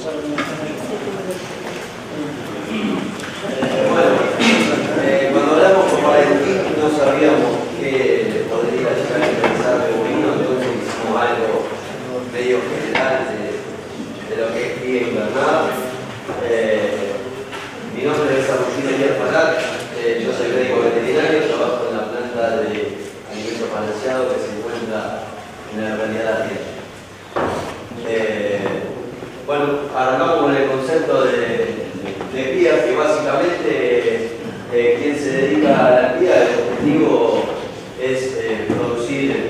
Cuando hablamos con Valentín no sabíamos qué podría llegar a pensar de Bovino, entonces hicimos algo medio general de lo que es cría invernada. Mi nombre es Agustín Elías Palat, yo soy médico veterinario, trabajo en la planta de alimento balanceado que se encuentra en la localidad de Atienza. Bueno, arrancamos con el concepto de cría, que básicamente quien se dedica a la cría, el objetivo es producir,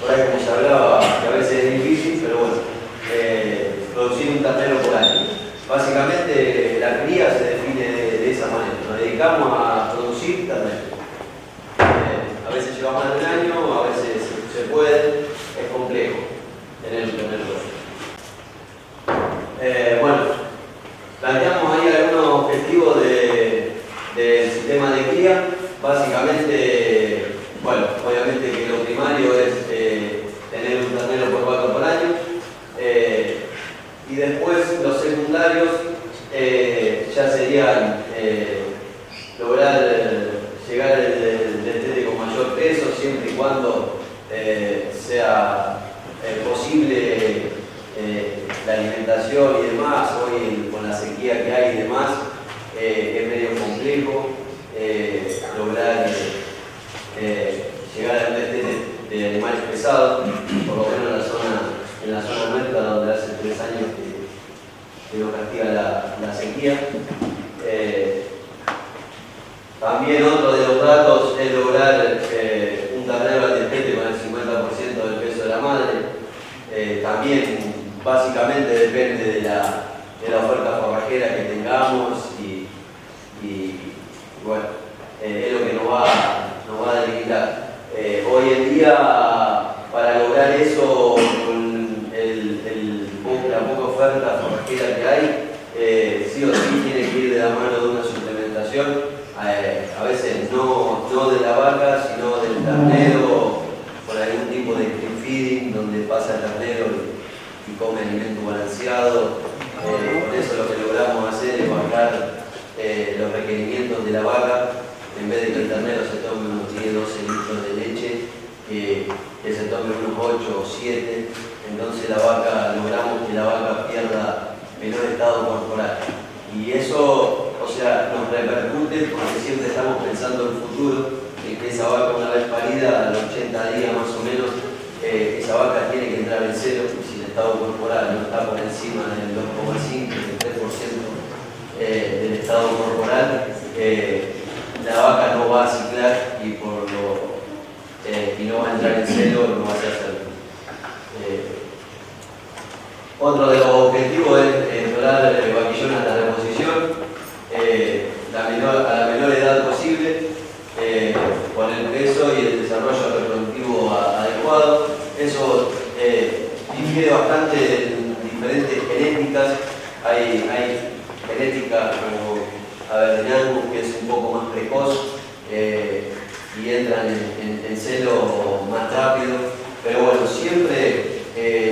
por ahí como se hablaba, que a veces es difícil, pero bueno, producir un ternero por año. Básicamente la cría se define de esa manera, nos dedicamos a producir ternero. A veces lleva más de un año, a veces se puede, es complejo tener un ternero. Bueno, planteamos ahí algunos objetivos del sistema de cría. Básicamente, bueno, obviamente que lo primario es tener un ternero por vaca por año. Y después los secundarios ya serían lograr llegar al destete con mayor peso, siempre y cuando sea posible la alimentación y demás. Hoy con la sequía que hay y demás es medio complejo lograr llegar al destete de animales pesados, por lo menos en la zona nuestra, donde hace 3 años que nos castiga la sequía. También otro de los datos es lograr un ternero al destete con el 50% del peso de la madre. También básicamente depende de la oferta forrajera que tengamos y bueno, es lo que nos va a delimitar. Hoy en día, para lograr eso, con la poca oferta forrajera que hay, sí o sí tiene que ir de la mano de una suplementación, a veces no de la vaca, sino del ternero, por algún tipo de cream feeding, donde pasa el ternero y come alimento balanceado. Por eso lo que logramos hacer es bajar los requerimientos de la vaca. En vez de que el ternero se tome unos 10, 12 litros de leche, que se tome unos 8 o 7. Entonces logramos que la vaca pierda menor estado corporal. Y eso, o sea, nos repercute porque siempre estamos pensando en el futuro, en que esa vaca, una vez parida, a los 80 días más o menos, esa vaca tiene que entrar en cero. Si el estado corporal no está por encima del 2,5, del 3% del estado corporal, la vaca no va a ciclar y no va a entrar en cero, no va a ser cero. Otro de los objetivos es lograr vaquillón hasta la reposición a la menor edad posible, con el peso y el desarrollo reproductivo adecuado. Eso difiere bastante en diferentes genéticas. Hay genéticas como Aberdeen, que es un poco más precoz y entran en celo más rápido, pero bueno, siempre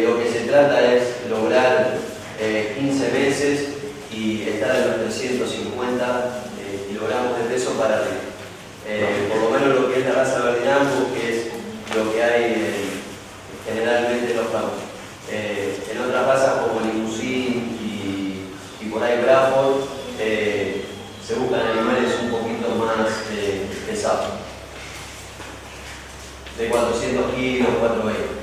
lo que se trata es lograr 15 meses y estar en los 350 kilogramos de peso para arriba. Por lo menos lo que es la raza Aberdeen, que es lo que hay generalmente en los campos. En otras razas como Limousin y por ahí Braford, se buscan animales un poquito más pesados, de 400 kilos, 420.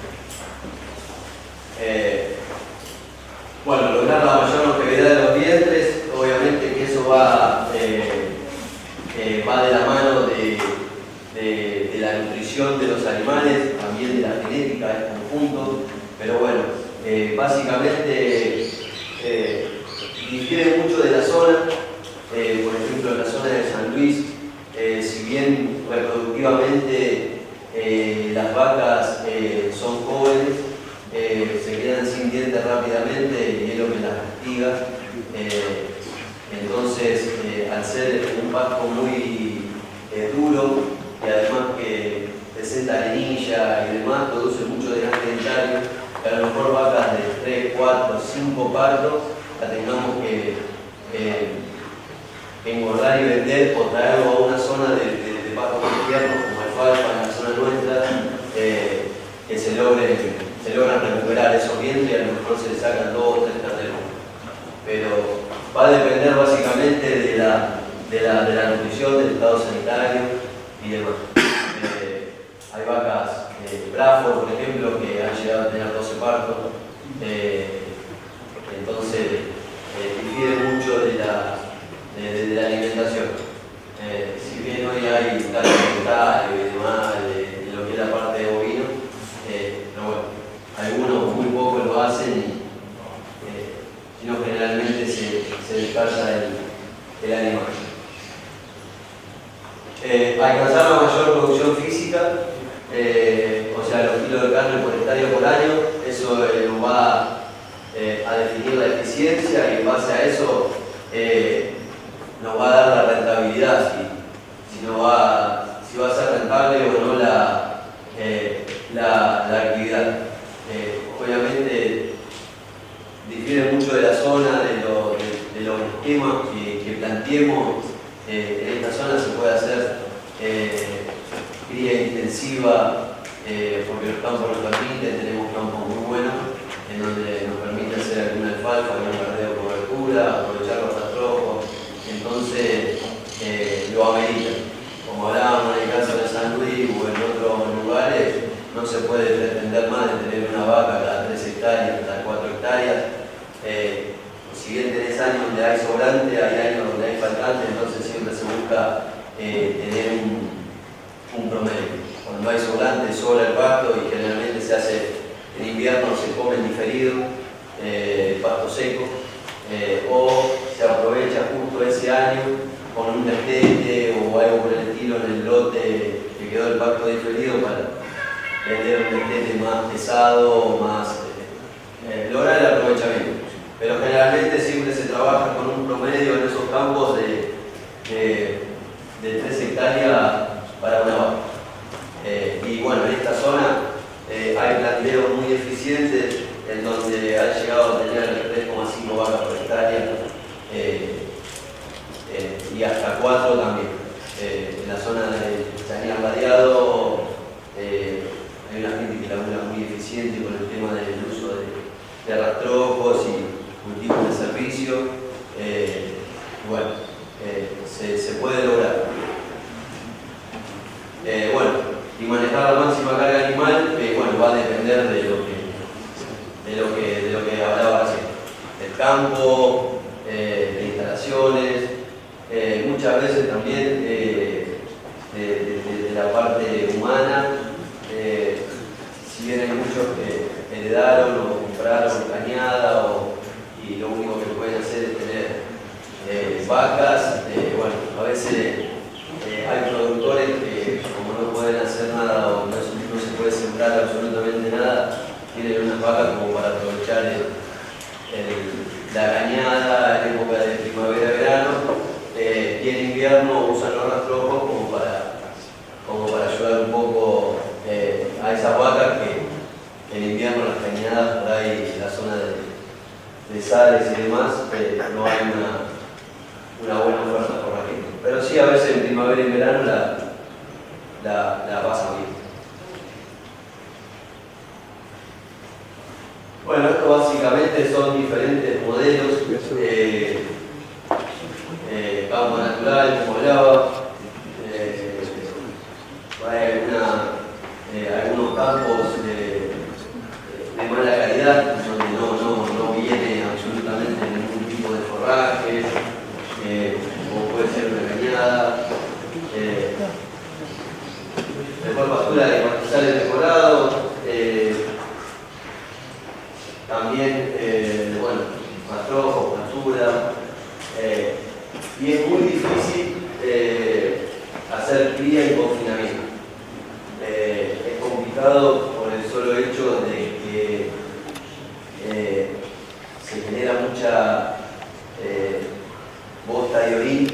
Bueno, lograr la mayor longevidad de los vientres, obviamente que eso va de la mano de la nutrición de los animales, también de la genética en conjunto, pero bueno, básicamente difiere mucho de la zona. Por ejemplo, en la zona de San Luis, si bien reproductivamente las vacas son jóvenes, se quedan sin dientes rápidamente y es lo que las castiga. Entonces, al ser un pasto muy duro y además que presenta arenilla y demás, produce mucho desgaste dentario, que a lo mejor vacas de 3, 4, 5 partos la tengamos que engordar y vender o traerlo a una zona de pastos tiernos como alfalfa en la zona nuestra, que se logran recuperar esos vientres y a lo mejor se le sacan 2 o 3 terneros. Pero va a depender básicamente de la nutrición, del estado sanitario y demás. Hay vacas Braford, por ejemplo, que han llegado a tener 12 partos. Entonces, difiere mucho de la alimentación. Si bien hoy hay tanto vegetales y demás, de lo que es la parte de bovino, pero bueno, algunos muy pocos lo hacen y no generalmente se descarta el animal. Alcanzar la mayor producción física, o sea, los kilos de carne por hectárea por año, eso nos va a definir la eficiencia y en base a eso nos va a dar la rentabilidad, si va a ser rentable o no la actividad. Obviamente difiere mucho de la zona, de los esquemas que planteemos. En esta zona se puede hacer cría intensiva porque los campos nos permiten, tenemos campos muy buenos en donde nos permite hacer alguna alfalfa, algún verdeo de cobertura, aprovechar los rastrojos, entonces lo amerita. Como hablábamos en el caso de San Luis o en otros lugares, no se puede pretender más de tener una vaca cada 3 hectáreas, cada 4 hectáreas. Si bien tenés años donde hay sobrante, hay años donde hay faltante, entonces siempre se busca tener un promedio. Cuando hay sobrante, sobra el pasto y generalmente se hace en invierno, se come en diferido, pasto seco, o se aprovecha justo ese año con un destete o algo por el estilo en el lote que quedó el pasto diferido para vender un destete más pesado, más lograr el aprovechamiento. Pero generalmente siempre se trabaja con un promedio en esos campos de 3 hectáreas para una vaca. Y bueno, en esta zona hay planteos muy eficientes en donde ha llegado a tener 3,5 vacas por hectárea y hasta 4 también. En la zona de Chañar Radiado hay una gente que labura muy eficiente con el tema del uso de rastrojos y cultivos de servicio. Bueno, se puede lograr. Bueno, y manejar la máxima carga animal, bueno, va a depender de lo que hablaba recién, del campo, de instalaciones, muchas veces también de la parte humana. Si bien hay muchos que heredaron o compraron cañada y lo único que pueden hacer es tener vacas, bueno, a veces hay productores que como no pueden hacer nada o no se puede sembrar absolutamente nada, tienen unas vacas como para aprovechar la cañada en época de primavera-verano y en invierno usan los rastrojos como para ayudar un poco a esas vacas que en invierno las cañadas por ahí en la zona de sales y demás no hay una buena oferta por aquí. Pero sí, a veces en primavera y verano la pasan bien. Bueno, esto básicamente son diferentes modelos. Campo natural, como hablaba. Hay algunos campos de mala calidad, donde no viene absolutamente ningún tipo de forraje, como puede ser una cañada. Mejor pastura de pastizales mejorados. También, bueno, rastrojos, pastura. Y es muy difícil hacer cría y confinamiento. Es complicado por el solo hecho de que se genera mucha bosta y orín.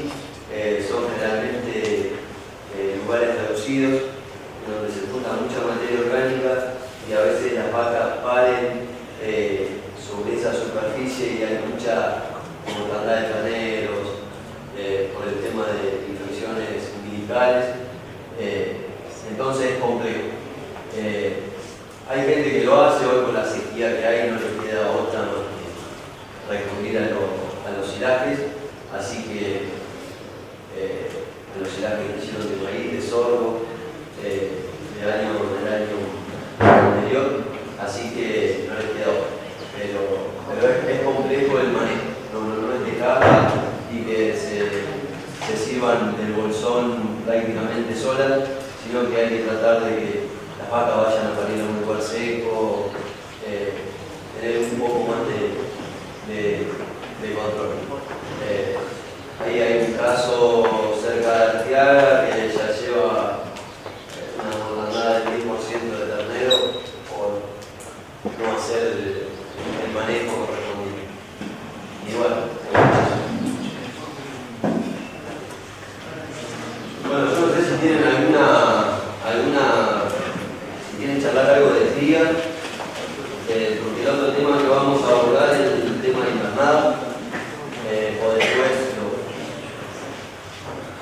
Son generalmente lugares reducidos donde se junta mucha materia orgánica y a veces las vacas paren sobre esa superficie y hay mucha mortandad de terneros por el tema de infecciones umbilicales, entonces es complejo. Hay gente que lo hace hoy con la sequía que hay, no le queda otra más que recurrir a los silajes, así que a los silajes que hicieron de maíz, de sorgo, del año anterior, así que no les queda otra. Pero es complejo el manejo, no es de caja y que se sirvan del bolsón prácticamente solas, sino que hay que tratar de que las vacas vayan a parir en un lugar seco, tener un poco más de control. Ahí hay un caso cerca de Arteaga que ya lleva una mortandad del 10% de ternero por no hacer el manejo correspondiente. Y bueno, yo no sé si tienen si quieren charlar algo de cría, porque el otro tema que vamos a abordar es el tema de invernada, o después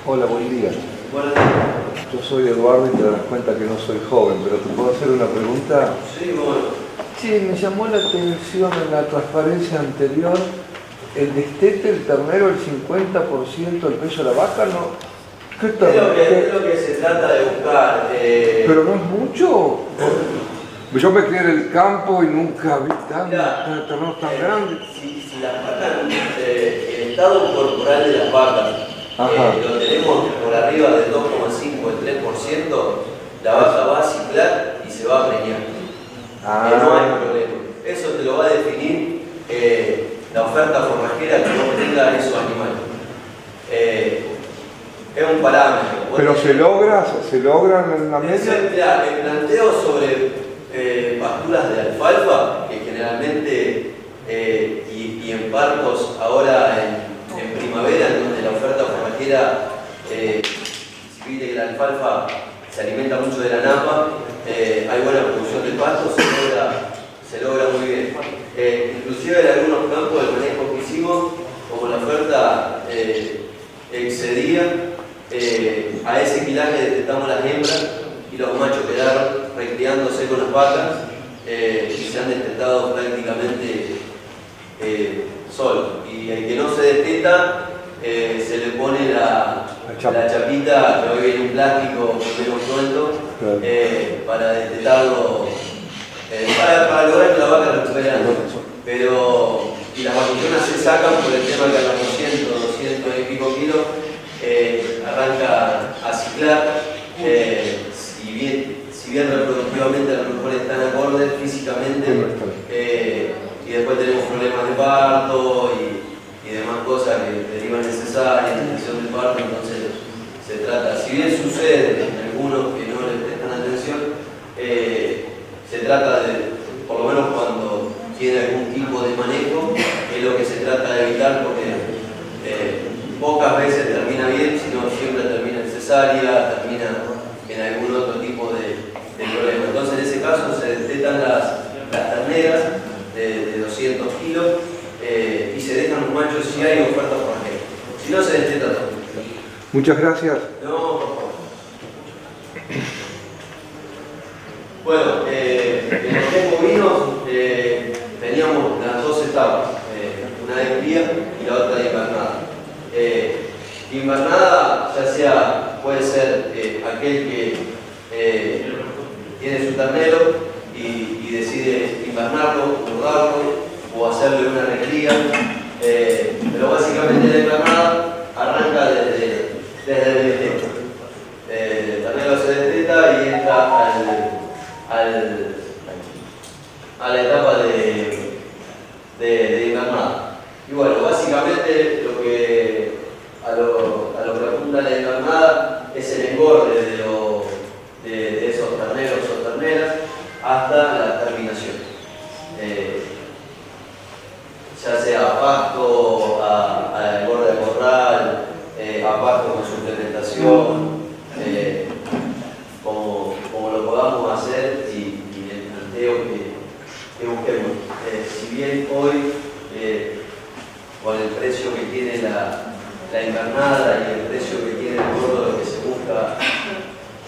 Hola, buen día. Bueno, Yo soy Eduardo y te das cuenta que no soy joven, pero ¿te puedo hacer una pregunta? sí, bueno. Sí, me llamó la atención en la transparencia anterior el destete, el ternero, el 50% del peso de la vaca, ¿no? ¿Qué Es lo que se trata de buscar. ¿Pero no es mucho? Yo me crié en el campo y nunca vi terneros tan grandes. Si las vacas, el estado corporal de las vacas lo tenemos por arriba del 2,5 al 3%, la vaca va a ciclar y se va a preñar. No hay problema. Eso te lo va a definir la oferta forrajera que obtenga esos animales. Es un parámetro. ¿Pero se logra en la media? El planteo sobre pasturas de alfalfa, que generalmente y en partos ahora en primavera, en donde la oferta forrajera, si viste que la alfalfa se alimenta mucho de la napa, hay buena producción de pasto, se logra muy bien. Inclusive en algunos campos el manejo que hicimos, como la oferta excedía, a ese quilaje detectamos las hembras y los machos quedaron recriándose con las vacas y se han detectado prácticamente solos. Y el que no se detecta, se le pone la chapita, que hoy viene un plástico menos suelto, para detectarlo, para lograr que la vaca recupere algo. Pero y las vacunas se sacan por el tema que a los 200 y pico kilos arranca a ciclar, si bien reproductivamente a lo mejor están acordes físicamente, y después tenemos problemas de parto y demás cosas que derivan necesarias, intención del parto, entonces se trata, si bien sucede en algunos que no le prestan atención, se trata de, por lo menos cuando tiene algún tipo de manejo, es lo que se trata de evitar, porque pocas veces termina bien, sino siempre termina en cesárea, termina en algún otro tipo de problema. Entonces en ese caso se detectan las terneras de 200 kilos y se dejan los machos si hay oferta forrajera. Si no, se detecta todo. Muchas gracias. No, por favor. Bueno, en los 3 bovinos teníamos las dos etapas, una de cría y la otra de invernada. Invernada, ya sea, puede ser aquel que tiene su ternero y decide invernarlo, guardarlo o hacerle una recría, pero básicamente la invernada arranca desde el destete. El ternero se desteta y entra a la etapa de invernada. Y bueno, básicamente a lo que apunta la invernada es el engorde de esos terneros o terneras hasta la terminación. Ya sea a pasto, a engorde de corral, a pasto con suplementación, como lo podamos hacer y el planteo que busquemos. Si si bien hoy, con el precio que tiene la invernada y el precio que tiene el gordo, lo que se busca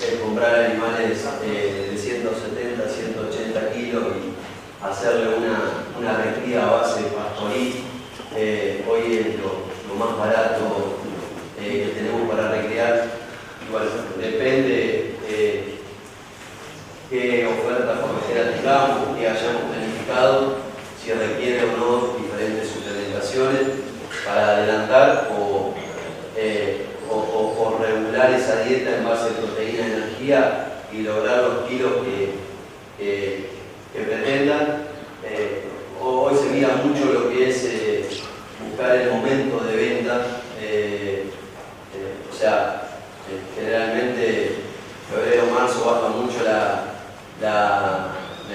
es comprar animales de 170, 180 kilos y hacerle una recría a base de pastoril. Hoy es lo más barato que tenemos para recrear. Igual depende qué oferta comercial tengamos, qué hayamos planificado, si requiere o no diferentes suplementaciones para adelantar o regular esa dieta en base a proteína y energía y lograr los kilos que pretendan. Hoy se mira mucho lo que es buscar el momento de venta, o sea, generalmente febrero, marzo baja mucho la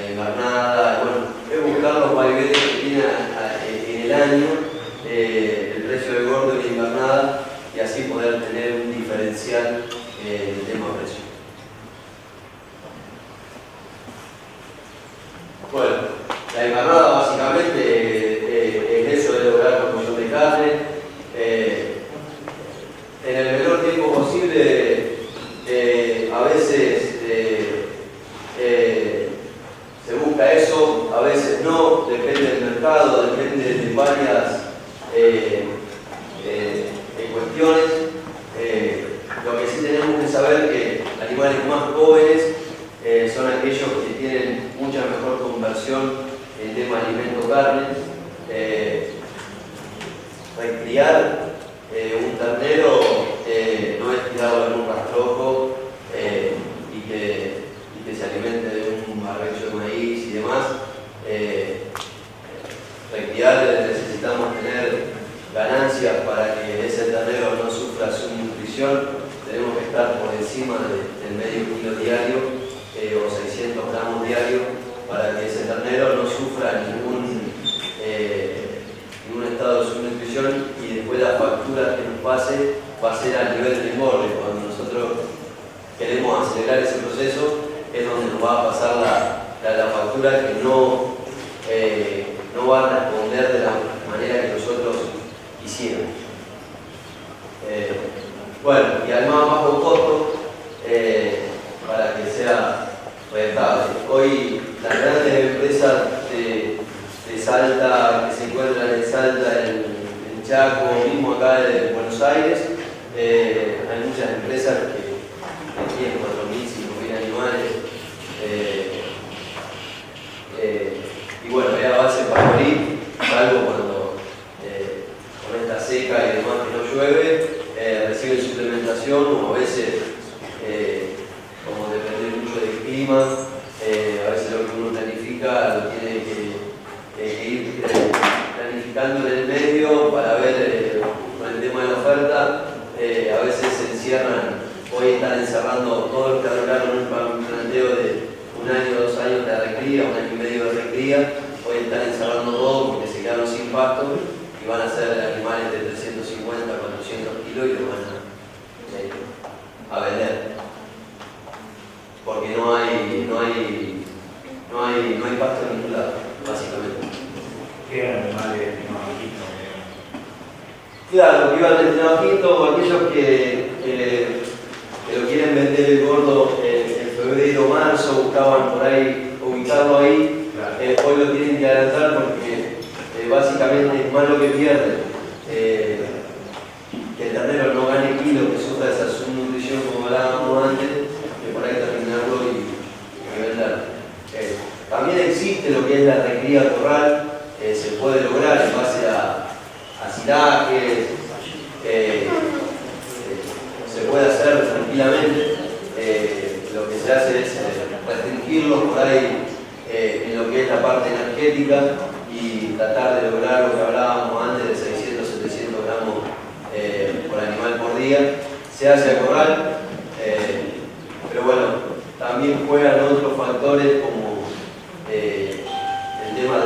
invernada. Bueno, es buscar los vaivenes que tiene en el año, el precio del gordo y la invernada, y así poder tener un diferencial en el tema precio. Bueno, la invernada básicamente es eso de lograr producción de carne en el menor tiempo posible. A veces se busca eso, a veces no, depende del mercado, depende de varias cuestiones. Lo que sí tenemos que saber que animales más jóvenes son aquellos que tienen mucha mejor conversión en tema alimento-carne. Recriar un ternero no es tirarlo en un rastrojo y que se alimente de un barbecho de maíz y demás. Recriar necesitamos tener ganancias para que ese ternero no sufra subnutrición. Tenemos que estar por encima del medio kilo diario o 600 gramos diarios para que ese ternero no sufra ningún estado de subnutrición, y después la factura que nos pase va a ser a nivel de engorde. Cuando nosotros queremos acelerar ese proceso es donde nos va a pasar la factura que no va a responder de la manera que nosotros quisiéramos. Bueno, y al más bajo costo para que sea rentable. Hoy las grandes empresas de Salta, que se encuentran en Salta, en Chaco, mismo acá en Buenos Aires, hay muchas empresas que tienen 4.000, 5.000 animales. Y bueno, es a base de pastoril, salvo cuando con esta seca y demás que no llueve, reciben suplementación, o a veces, como depende mucho del clima, a veces lo que uno planifica lo tiene que ir planificando en el medio para ver con el tema de la oferta. A veces se encierran, hoy están encerrando todo lo que arreglaron un planteo de 1 año, 2 años de recría, 1 año y medio de recría. Hoy están encerrando todo porque se quedaron sin pasto y van a ser animales de 350, 400 kilos y lo van a vender. Porque no hay pasto en ningún lado, básicamente. ¿Qué animales de bajito? Claro, que iban de trabajito, aquellos que lo quieren vender el gordo en febrero, marzo, buscaban por ahí ubicarlo ahí. Claro. Hoy lo tienen que adelantar porque básicamente es más lo que pierden. Que el ternero no gane kilos, que sufra esa subnutrición como hablábamos antes, que por ahí terminarlo y venderlo. También existe lo que es la recría corral. Se puede lograr en base a silajes, se puede hacer tranquilamente. Lo que se hace es restringirlos por ahí en lo que es la parte energética y tratar de lograr lo que hablábamos antes de 600, 700 gramos por animal por día. Se hace a corral, pero bueno, también juegan otros factores como el tema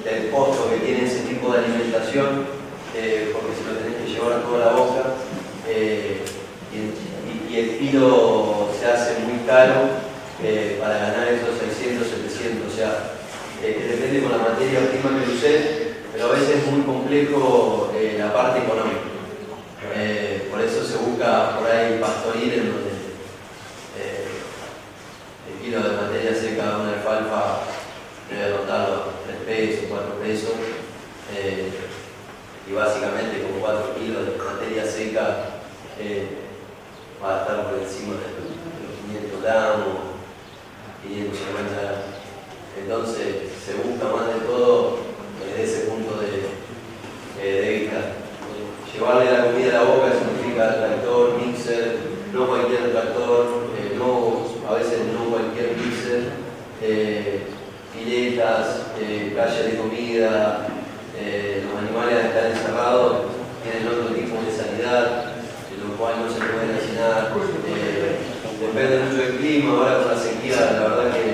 del costo que tiene ese tipo de alimentación, porque si lo tenés que llevar a toda la boca y el kilo se hace muy caro para ganar esos 600, 700. O sea, depende con la materia prima que usé, pero a veces es muy complejo la parte económica. Por eso se busca por ahí pastoril en donde el kilo de materia seca de una alfalfa debe rondar los 3 pesos, 4 pesos, y básicamente con 4 kilos de materia seca va a estar por encima de los 500 gramos, 550 gramos. Entonces se busca más de todo desde ese punto de vista. Llevarle la comida a la boca significa tractor, mixer, no cualquier tractor, a veces no cualquier mixer, filetas, calle de comida. Los animales al estar encerrados tienen otro tipo de sanidad, lo cual no se pueden hacinar. Depende mucho del clima. Ahora con la sequía, la verdad que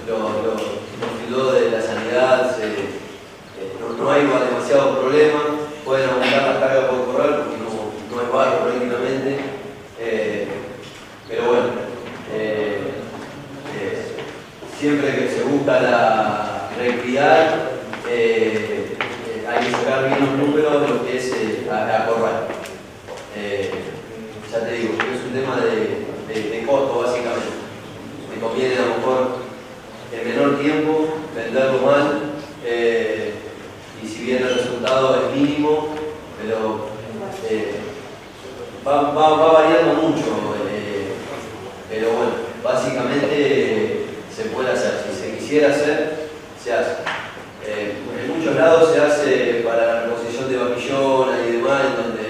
los filos de la sanidad no hay demasiado problema. Pueden aumentar la carga por corral porque no es barro prácticamente, pero bueno, siempre que se busca la recriar, hay que sacar bien los números de lo que es a corral. Ya te digo, es un tema de costo básicamente. Me conviene a lo mejor en menor tiempo venderlo mal, y si bien el resultado es mínimo, pero va variando mucho, pero bueno, básicamente se puede hacer. Si se quisiera hacer, se hace. En muchos lados se hace para la reposición de vaquillona y demás, en donde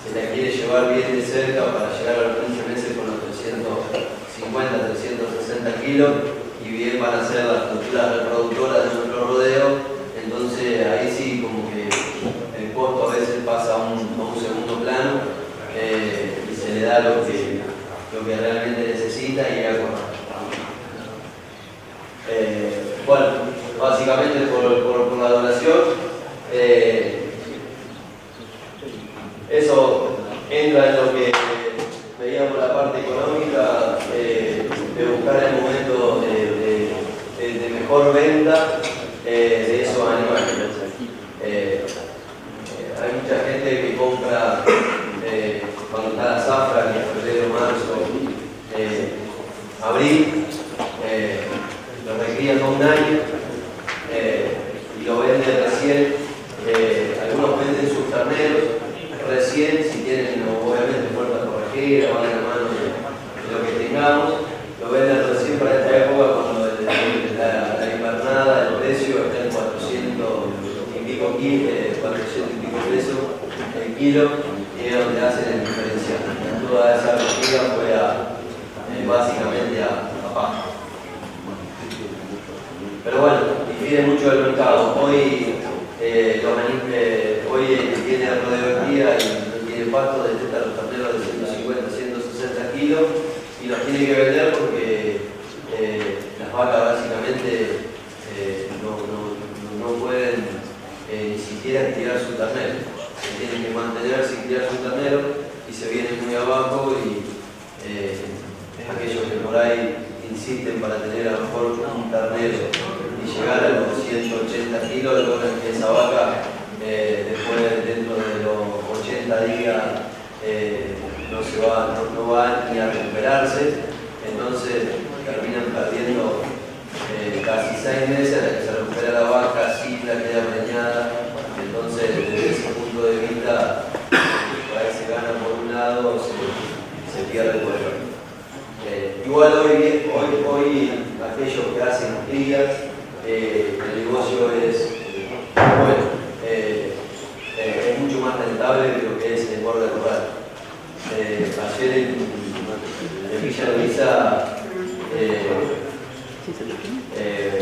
se la quiere llevar bien de cerca para llegar a los 15 meses con los 350, 360 kilos, y bien van a ser las estructuras reproductoras de nuestro rodeo. Entonces ahí sí como que el costo a veces pasa a un segundo plano, y se le da lo que realmente necesita y acuerda. Bueno, básicamente por la donación, eso entra en lo que veíamos la parte económica, de buscar el momento de mejor venta de esos animales. Hay mucha gente que compra cuando está la zafra, en febrero, marzo, abril, lo recrían todo un año y lo venden recién. Algunos venden sus terneros recién, si tienen obviamente puertas correjeras, van de la mano de lo que tengamos, lo venden recién para esta época cuando la invernada, el precio está en 400 y pico pesos el kilo, y es donde hacen el diferencial. Toda esa vendida fue básicamente a paja. Pero bueno, difiere mucho del mercado. Hoy hoy el que tiene rodeología y no tiene pasto detecta los terneros de 150, 160 kilos y los tiene que vender porque las vacas básicamente no pueden ni siquiera criar su ternero. Se tienen que mantener sin criar su ternero y se vienen muy abajo, y aquellos que por ahí insisten para tener a lo mejor un ternero y llegar a los 180 kilos, logran que esa vaca después, dentro de los 80 días, no va ni a recuperarse. Entonces terminan perdiendo casi 6 meses hasta que se recupera la vaca, sí la queda preñada. Entonces, desde ese punto de vista, por ahí se gana por un lado, se pierde por el otro. Igual hoy aquellos que hacen crías, el negocio es bueno, es mucho más rentable que lo que es el engorde rural. Ayer en Villa Luisa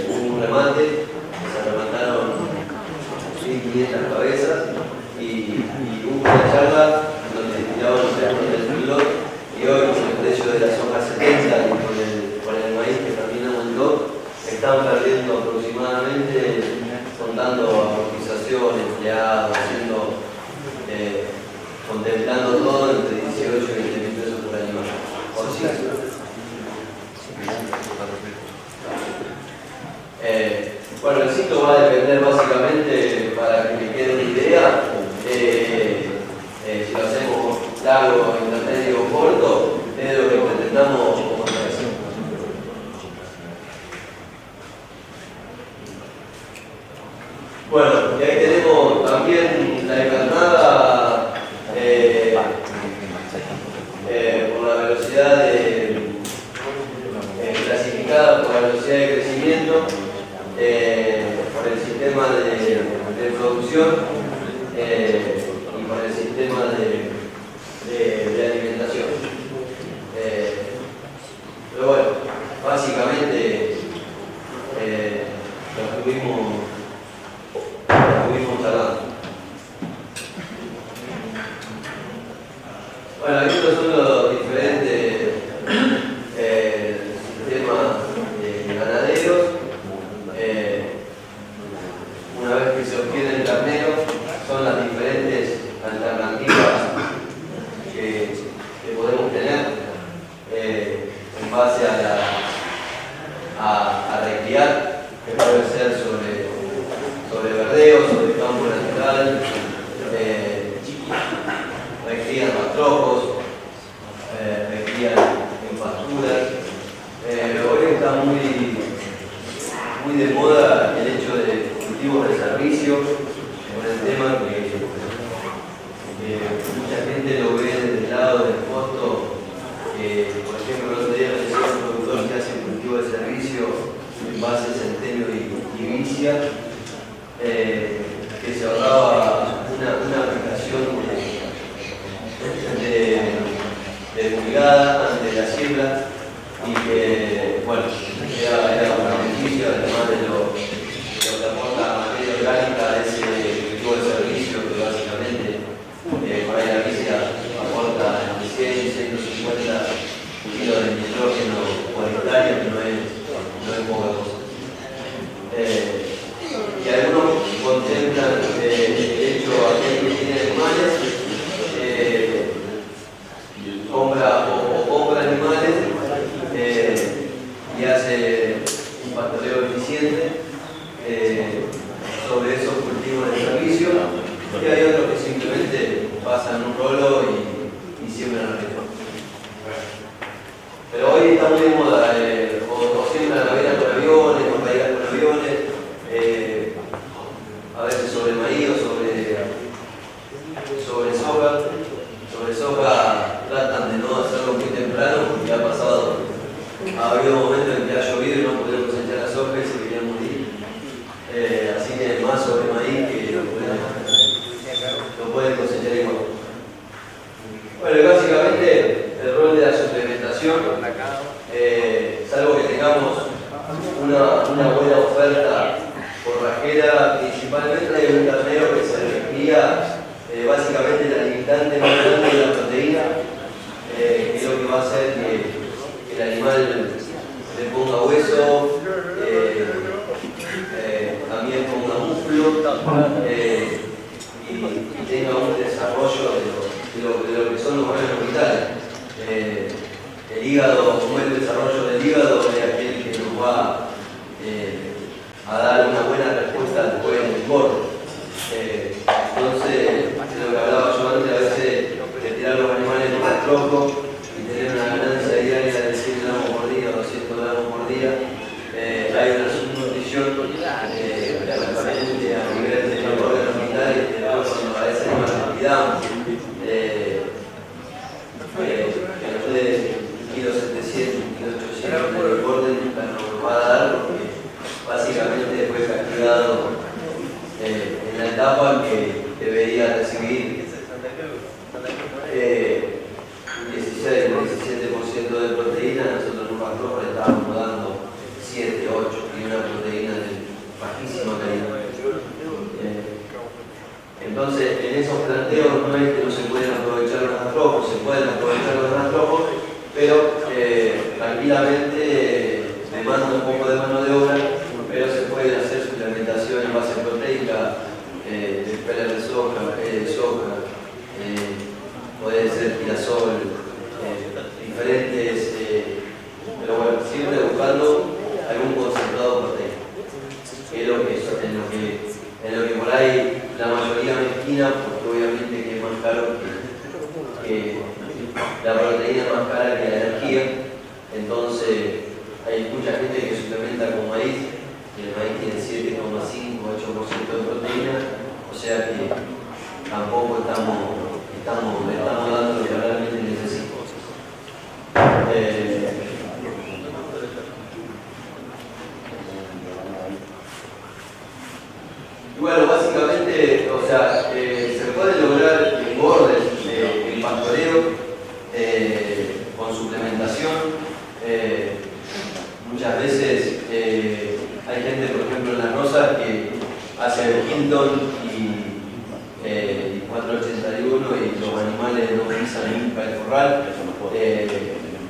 hubo un remate, se remataron 1.500 cabezas y hubo una charla donde tiraban los precios del kilo, y hoy con el precio de la soja 70 y con el maíz que terminamos en lot, están perdiendo aproximadamente, contando amortización, empleados, contemplando todo, entre 18 y 20 mil pesos por animal. Por sí. básicamente, para que me quede una idea, si lo hacemos largo, intermedio o corto, es lo que pretendamos como operación. Bueno, y ahí tenemos también la invernada por la velocidad clasificada por la velocidad de crecimiento, por el sistema de producción y por el sistema de alimentación. Pero bueno, básicamente lo estuvimos charlando. Bueno, estos son los diferentes sistemas ganaderos. Una vez que se obtiene el ternero, son las diferentes alternativas que podemos tener en base a recriar, que puede ser sobre verdeo, sobre campo natural, recrían rastrojos, recrían en pasturas. Hoy está muy de moda el hecho de cultivos de servicio, con el tema que mucha gente lo ve desde el lado del costo. Por ejemplo, el otro día me decía un productor que hace cultivo de servicio en base a centenio y vicia, que se ahorraba una aplicación de pulgada ante la siembra y que, bueno, era un beneficio, además de lo que aporta la materia orgánica de ese cultivo de servicio, que básicamente por ahí la vicia aporta entre 100 y 150 kilos de nitrógeno por hectárea, que no es poca cosa. Y algunos contemplan el hecho aquel que tiene animales, compra animales y hace un pastoreo eficiente sobre esos cultivos de servicio, y hay otros que simplemente pasan un rolo y siembran el resto. Pero hoy está muy de moda, o siembran la avena con aviones, o raíces con aviones, a veces sobre maíz o sobre soja. Sobre soja tratan de no hacerlo muy temprano porque ha habido momentos en que ha llovido y no pudieron cosechar la soja y se querían morir. Así que más sobre maíz que lo pueden cosechar igual. Bueno, y básicamente el rol de la suplementación, salvo que tengamos una buena oferta forrajera, principalmente hay un ternero que se recría básicamente la limitante más grande de la proteína, que es lo que va a hacer que el animal le ponga hueso, también ponga músculo y tenga un desarrollo de lo que son los órganos vitales. El hígado, como es el desarrollo del hígado, es aquel que nos va a dar una buena respuesta después del engorde. Entonces, de lo que hablaba yo antes, a veces de tirar los animales en un rastrojo y tener una ganancia diaria de 100 gramos por día o 200 gramos por día, hay una subnutrición permanente a nivel de los órganos vitales, que después cuando a ese animal lo cuidamos, que nos dé 1,700 kg, 1,800 kg de engorde, nunca nos va a dar porque básicamente fue castigado en la etapa que debería recibir 16 o 17% de proteína. Nosotros en un rastrojo le estábamos dando 7, 8 y una proteína de bajísima calidad. Entonces, en esos planteos no es que no se pueden aprovechar los rastrojos, se pueden aprovechar los rastrojos, pero tranquilamente demanda un poco de mano de obra, pero se puede hacer suplementación en base proteica, de pelar de soja, de soja, puede ser girasol, diferentes, pero bueno, siempre buscando algún concentrado proteico, que es lo que Argentina, porque obviamente que es más caro que la proteína es más cara que la energía. Entonces hay mucha gente que suplementa con maíz, y el maíz tiene 7,5-8% de proteína, o sea que tampoco le estamos dando lo que realmente necesitamos. Y bueno, básicamente, o sea, se puede lograr engorde el pastoreo con suplementación. Muchas veces hay gente, por ejemplo, en Las Rosas que hace el Hinton y 481 y los animales no pisan nunca el corral.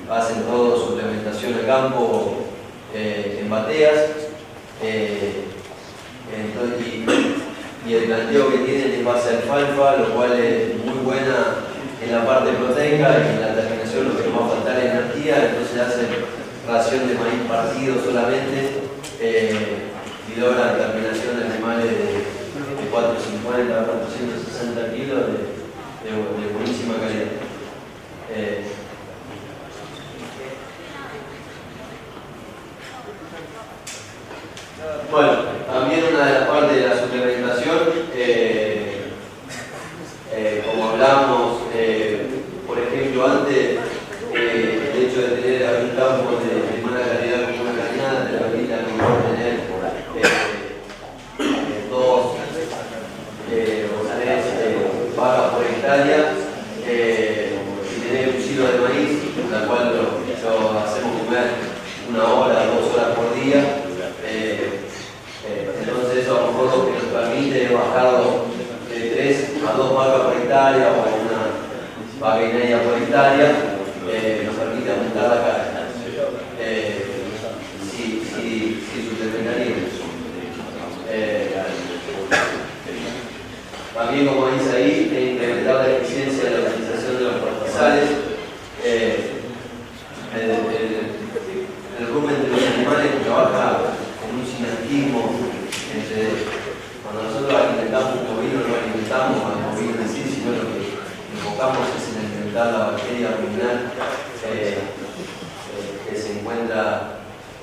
Hacen todo suplementación a campo en bateas. Y el planteo que tienen es base alfalfa, lo cual es muy buena en la parte proteica y en la terminación lo que nos va a faltar es energía, entonces hacen ración de maíz partido solamente y logran terminación de animales de 450 a 460 kilos de buenísima calidad. Bueno, también una de las partes de la suplementación, como hablamos, por ejemplo, antes, el hecho de tener algún campo de buena calidad como una cañada te permite a lo mejor tener dos o tres vacas por hectárea y tener un kilo de maíz, la cual lo hacemos comer 1 hora, 2 horas por día. Entonces eso a lo mejor lo que nos permite es bajarlo de 3 a 2 vacas por hectárea o una vaca y media por hectárea, nos permite aumentar la carga. Si suplementaríamos. También, como dice ahí, incrementar la eficiencia de la utilización de los pastizales. El rumen de los animales trabaja en un sinergismo entre cuando nosotros alimentamos un bovino, no alimentamos al bovino en sí, sino lo que enfocamos es en alimentar la bacteria ruminal que se encuentra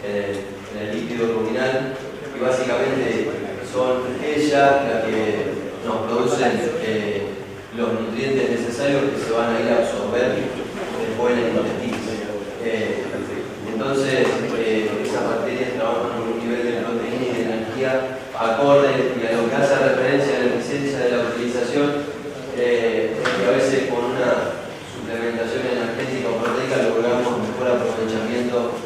en el líquido ruminal, y básicamente son ellas las que nos producen los nutrientes necesarios que se van a ir a absorber después en el intestino. Entonces, esas bacterias trabajan con un nivel de proteína y de energía acorde, y a lo que hace referencia a la eficiencia de la utilización, que a veces con una suplementación energética o proteica logramos mejor aprovechamiento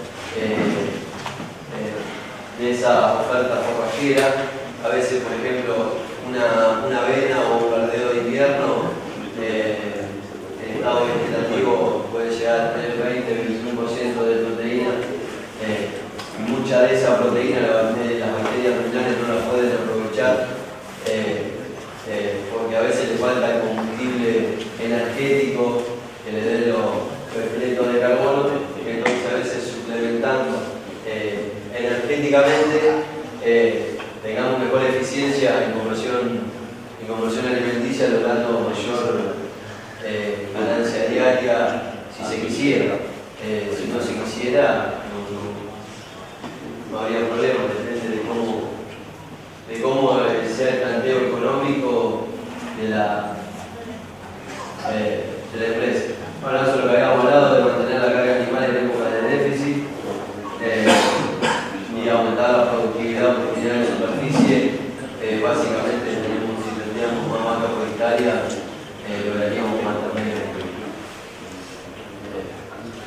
de esa oferta forrajera. A veces, por ejemplo, una avena o un verdeo de invierno en estado vegetativo puede llegar a tener 20-21% de proteína. Y mucha de esa proteína las bacterias ruminales no la pueden aprovechar porque a veces le falta el combustible energético que le dé los repletos de carbono. Entonces a veces suplementando energéticamente tengamos mejor eficiencia en conversión alimenticia, logrando mayor ganancia diaria si se quisiera. Si no se quisiera, no habría problema, depende de cómo sea el planteo económico de la empresa. Bueno, eso es lo que habíamos hablado, de mantener la carga animal en época de déficit y aumentar la productividad de superficie. Básicamente, si tendríamos más vacas por hectárea, lograríamos más también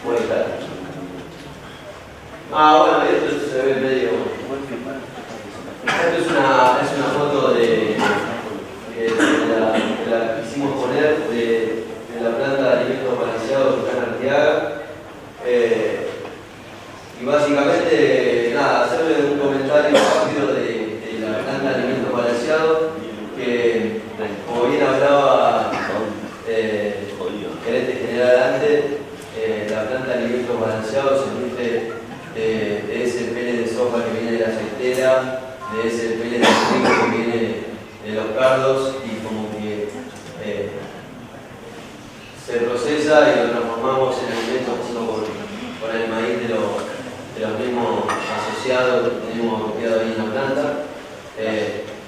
por hectárea. Bueno, esto se ve medio. Esto es una foto de la que quisimos poner de la planta de alimentos balanceados de Can Arteaga. Y básicamente, nada, hacerle un comentario rápido de la planta de alimentos balanceados, que como bien hablaba el gerente general antes, la planta de alimentos balanceados se nutre de ese pele de soja que viene de la aceitera, de ese pele de trigo que viene de los cardos, y como que comercializa y lo transformamos en alimentos junto con el maíz de los mismos asociados que tenemos quedado ahí en la planta.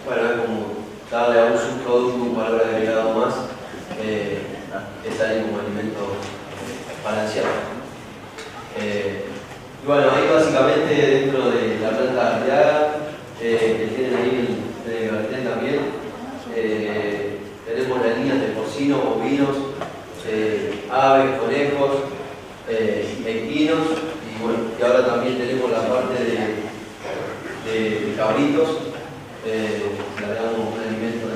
Bueno, es como darle a un subproducto un valor agregado más que sale como alimento balanceado. Y bueno, ahí básicamente dentro de la planta de Arteaga, que tienen ahí en el cartel también, tenemos las líneas de porcinos, bovinos, aves, conejos, equinos, y bueno, y ahora también tenemos la parte de cabritos. Le damos un alimento de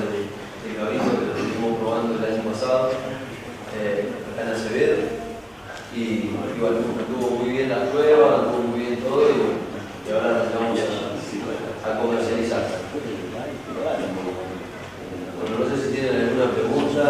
cabrito que lo estuvimos probando el año pasado, acá en Acevedo. Y bueno, estuvo muy bien la prueba, estuvo muy bien todo y ahora nos vamos a comercializar. Bueno, no sé si tienen alguna pregunta.